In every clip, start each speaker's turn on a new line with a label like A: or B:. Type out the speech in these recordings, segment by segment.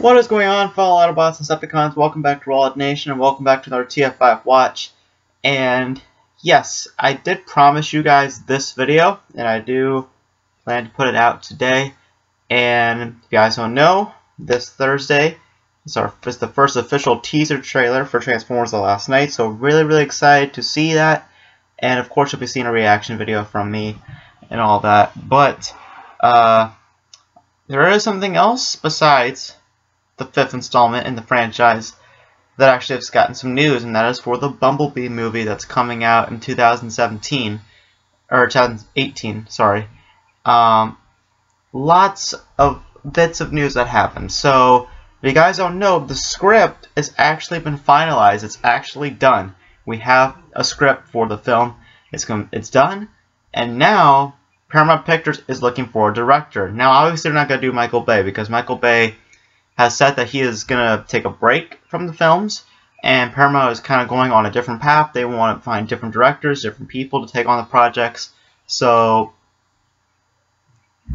A: What is going on, fellow Autobots and Decepticons? Welcome back to Rollout Nation, and welcome back to another TF5 watch. And yes, I did promise you guys this video, and I do plan to put it out today. And if you guys don't know, this Thursday is the first official teaser trailer for Transformers: The Last Night. So really excited to see that. And of course, you'll be seeing a reaction video from me and all that. But there is something else besides the fifth installment in the franchise that actually has gotten some news, and that is for the Bumblebee movie that's coming out in 2017 or 2018. Sorry, lots of bits of news that happened. So if you guys don't know, the script has actually been finalized. It's actually done. We have a script for the film. It's done, and now Paramount Pictures is looking for a director. Now, obviously, they're not going to do Michael Bay because Michael Bay has said that he is going to take a break from the films, and Paramount is kind of going on a different path. They want to find different directors, different people to take on the projects. So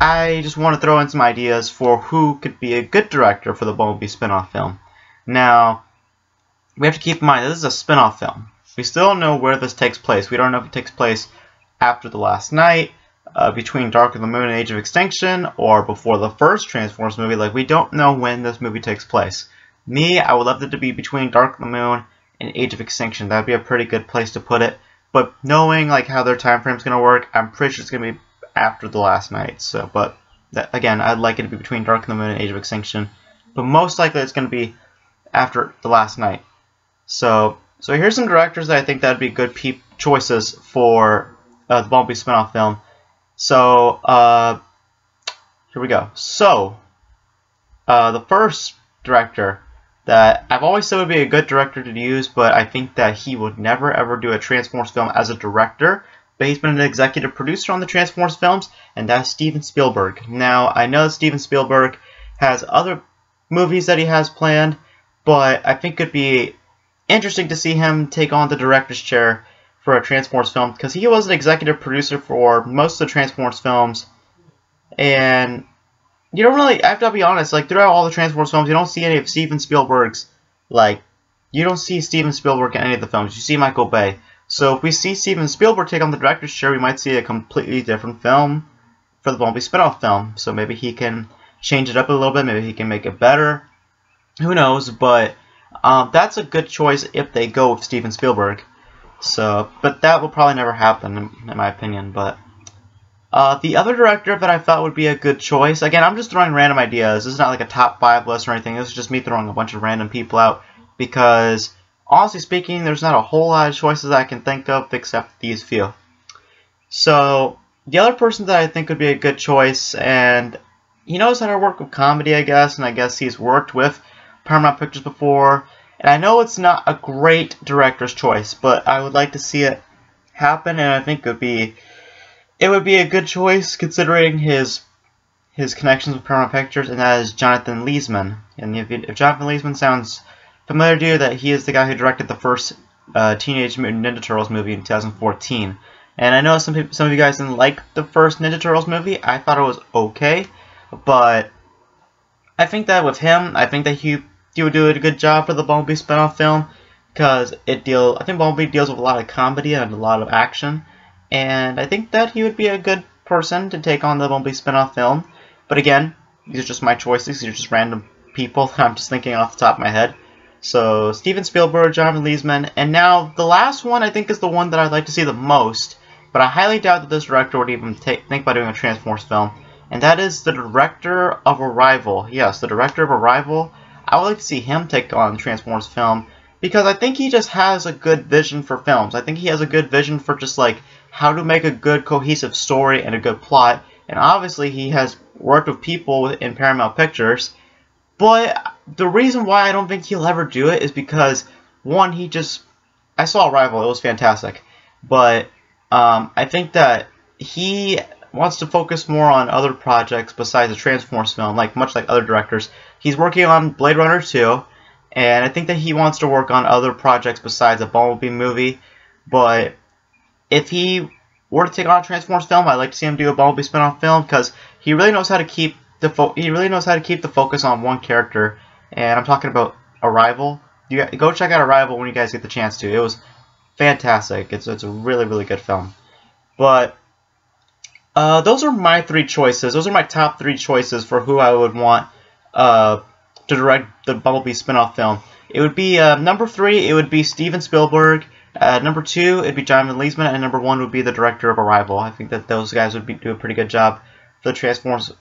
A: I just want to throw in some ideas for who could be a good director for the Bumblebee spin-off film. Now, we have to keep in mind this is a spin-off film. We still don't know where this takes place. We don't know if it takes place after The Last Night, between Dark of the Moon and Age of Extinction, or before the first Transformers movie. Like, we don't know when this movie takes place. Me, I would love it to be between Dark of the Moon and Age of Extinction. That'd be a pretty good place to put it. But knowing like how their time frame is going to work, I'm pretty sure it's going to be after The Last Night. So, but again, I'd like it to be between Dark of the Moon and Age of Extinction. But most likely it's going to be after The Last Night. So here's some directors that I think that'd be good choices for the Bumblebee spin-off film. So, here we go. So, the first director that I've always said would be a good director to use, but I think that he would never ever do a Transformers film as a director, but he's been an executive producer on the Transformers films, and that's Steven Spielberg. Now, I know Steven Spielberg has other movies that he has planned, but I think it'd be interesting to see him take on the director's chair for a Transformers film, because he was an executive producer for most of the Transformers films, and you don't really, I have to be honest, like throughout all the Transformers films, you don't see any of Steven Spielberg's, you don't see Steven Spielberg in any of the films, you see Michael Bay. So if we see Steven Spielberg take on the director's chair, we might see a completely different film for the Bumblebee spin-off film. So maybe he can change it up a little bit, maybe he can make it better, who knows, but that's a good choice if they go with Steven Spielberg. So, but that will probably never happen, in my opinion. But the other director that I thought would be a good choice, again, I'm just throwing random ideas. This is not like a top 5 list or anything. This is just me throwing a bunch of random people out, because honestly speaking, there's not a whole lot of choices I can think of except these few. So the other person that I think would be a good choice, and he knows how to work with comedy, I guess, and I guess he's worked with Paramount Pictures before. And I know it's not a great director's choice, but I would like to see it happen, and I think it would be a good choice considering his connections with Paramount Pictures, and that is Jonathan Liesman. And if Jonathan Liesman sounds familiar to you, that he is the guy who directed the first Teenage Mutant Ninja Turtles movie in 2014. And I know some of you guys didn't like the first Ninja Turtles movie. I thought it was okay, but I think that with him, I think that he would do a good job for the Bumblebee spin-off film, because I think Bumblebee deals with a lot of comedy and a lot of action, and I think that he would be a good person to take on the Bumblebee spin-off film. But again, these are just my choices. These are just random people that I'm just thinking off the top of my head. So Steven Spielberg, Jonathan Liesman, and now the last one I think is the one that I'd like to see the most, but I highly doubt that this director would even think about doing a Transformers film, and that is the director of Arrival. Yes, the director of Arrival. I would like to see him take on the Transformers film, because I think he just has a good vision for films. I think he has a good vision for just like how to make a good cohesive story and a good plot. And obviously he has worked with people in Paramount Pictures. But the reason why I don't think he'll ever do it is because, one, I saw Arrival, it was fantastic. But I think that he wants to focus more on other projects besides the Transformers film, much like other directors. He's working on Blade Runner 2, and I think that he wants to work on other projects besides a Bumblebee movie. But if he were to take on a Transformers film, I'd like to see him do a Bumblebee spin-off film, because he really knows how to keep the focus on one character and I'm talking about Arrival. Go check out Arrival when you guys get the chance to. It was fantastic. It's a really good film. But those are my 3 choices. Those are my top 3 choices for who I would want to direct the Bumblebee spin-off film. It would be number 3. It would be Steven Spielberg. Number 2, it'd be Jonathan Leesman, and number 1 would be the director of Arrival. I think that those guys would do a pretty good job for the Transformers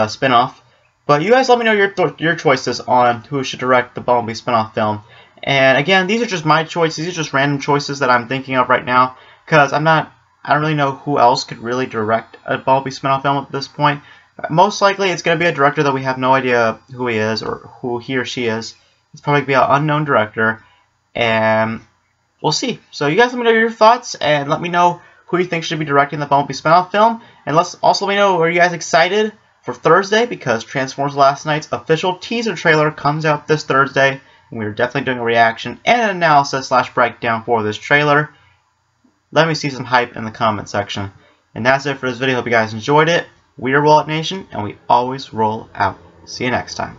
A: spin-off. But you guys let me know your choices on who should direct the Bumblebee spin-off film. And again, these are just my choices. These are just random choices that I'm thinking of right now, because I don't really know who else could really direct a Bumblebee spin-off film at this point. Most likely, it's going to be a director that we have no idea who he is or who he or she is. It's probably going to be an unknown director, and we'll see. So you guys let me know your thoughts, and let me know who you think should be directing the Bumblebee spin-off film. And also let me know, are you guys excited for Thursday? Because Transformers Last Night's official teaser trailer comes out this Thursday. And we're definitely doing a reaction and an analysis / breakdown for this trailer. Let me see some hype in the comment section. And that's it for this video. Hope you guys enjoyed it. We are Roll Out Nation, and we always roll out. See you next time.